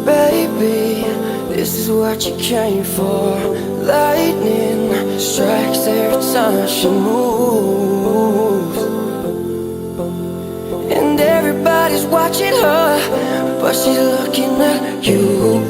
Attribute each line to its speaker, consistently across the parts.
Speaker 1: Baby, this is what you came for. Lightning strikes every time she moves, and everybody's watching her, but she's looking at you.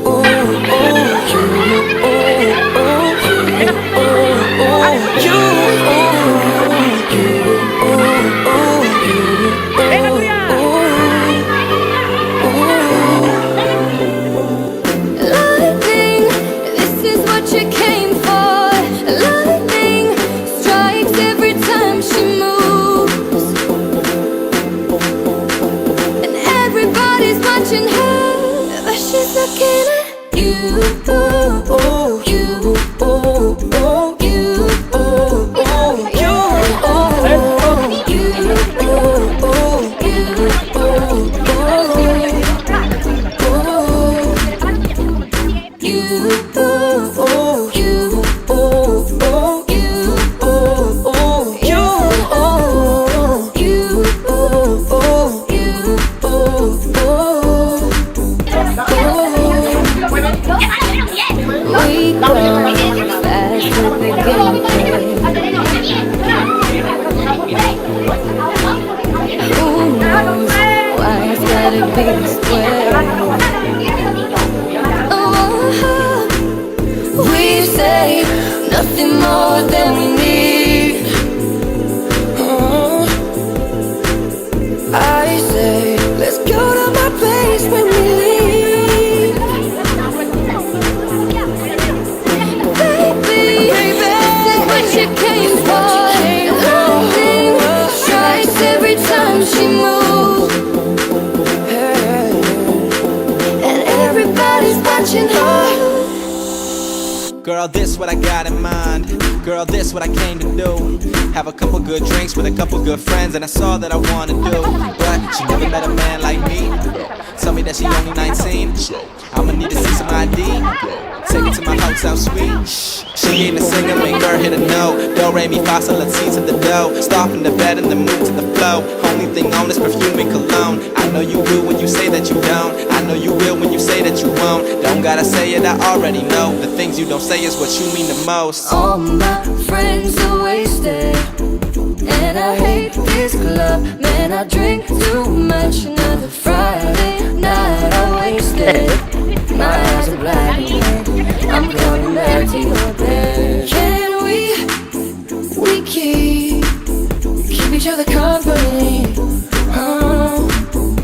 Speaker 1: We say nothing more than we need. I say let's go to my place when we leave. Baby, this is what you came for. Lightning strikes every time she moves, and everybody's watching her.
Speaker 2: Girl, this what I got in mind. Girl, this what I came to do. Have a couple good drinks with a couple good friends, and that's all that I wanna do. But she never met a man like me. Tell me that she only 19. I'ma need to see some ID. Take it to my hotel suite. She ain't a singer, make her hit a note. Do, re, mi, fa, sol, la, si to the do. Stop in the bed and then move to the flow. Only thing on is perfume and cologne. I know you will when you say that you don't. I know you will when you say that you won't. Don't gotta say it, I already know. The things you don't say is what you mean the most.
Speaker 1: All my friends are wasted, and I hate this club. Man, I drink too much. Another Friday night I wasted. My eyes are black and white. I'm coming back to your bed. Can we keep each other company?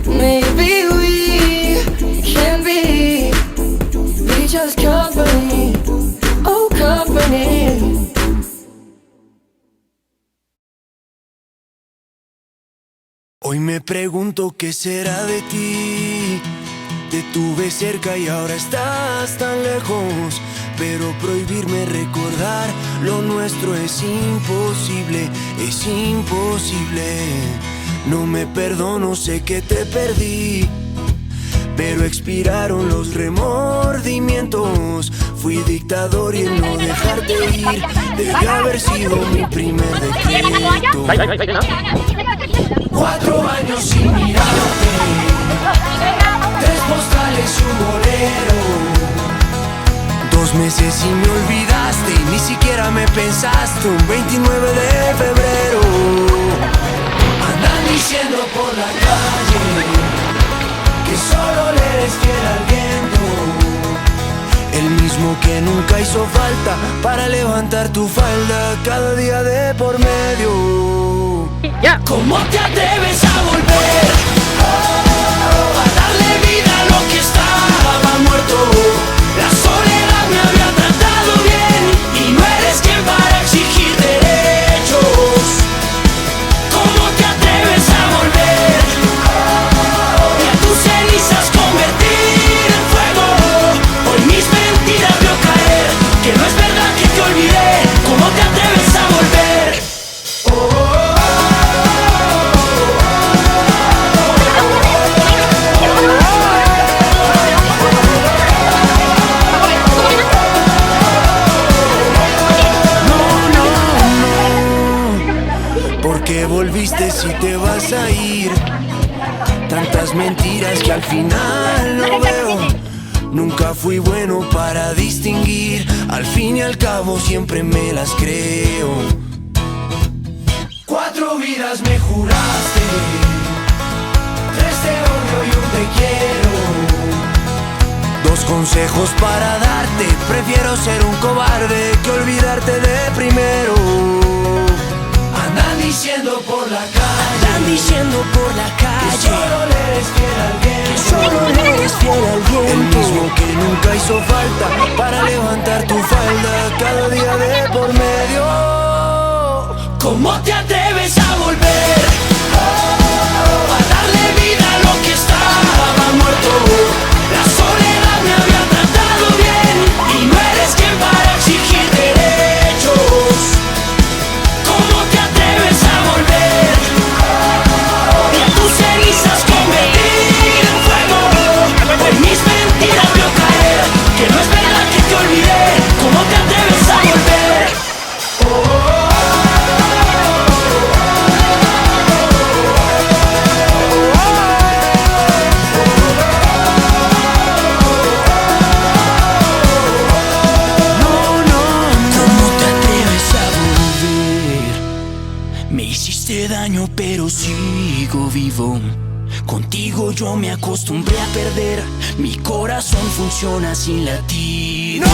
Speaker 1: Maybe we can be each other's company. Oh, company.
Speaker 3: Hoy me pregunto qué será de ti. Te tuve cerca y ahora estás tan lejos, pero prohibirme recordar lo nuestro es imposible, es imposible. No me perdono, sé que te perdí, pero expiraron los remordimientos. Fui dictador y el no dejarte ir debió haber sido mi primer decreto. 4 años sin mirarte, 3 postales y un bolero. 2 meses y me olvidaste y ni siquiera me pensaste. Un 29 de febrero andan diciendo por la calle que solo le eres fiel al viento, el mismo que nunca hizo falta para levantar tu falda cada día de por medio. ¿Cómo te atreves a volver a darle vida a lo que estaba muerto? La soledad me había tratado bien y no eres quien para exigir derechos. ¿Cómo te atreves a volver y a tus cenizas convertir en fuego? Hoy mis mentiras veo caer, que no es verdad que te olvidé. ¿Cómo te atreves a volver? que volviste si te vas a ir. Tantas mentiras que al final no veo. Nunca fui bueno para distinguir. Al fin y al cabo siempre me las creo. 4 vidas me juraste, 3 te odio y 1 te quiero. 2 consejos para darte. Prefiero ser un cobarde que olvidarte de primero. Andan diciendo por la calle, andan diciendo por la calle, que solo le eres fiel al viento, que solo le eres fiel al viento. El mismo que nunca hizo falta para levantar tu falda cada día de por medio. ¿Cómo te atreves a volver? A darle vida a lo que estaba muerto. La soledad me había tratado bien y no eres quien para exigir derechos. ¿Cómo te atreves a volver? Y a tus cenizas convertir en fuego. Hoy mis mentiras veo caer, que no es verdad que te olvidé. ¿Cómo te atreves a volver? Me hiciste daño pero sigo vivo. Contigo yo me acostumbré a perder. Mi corazón funciona sin latir. ¡No!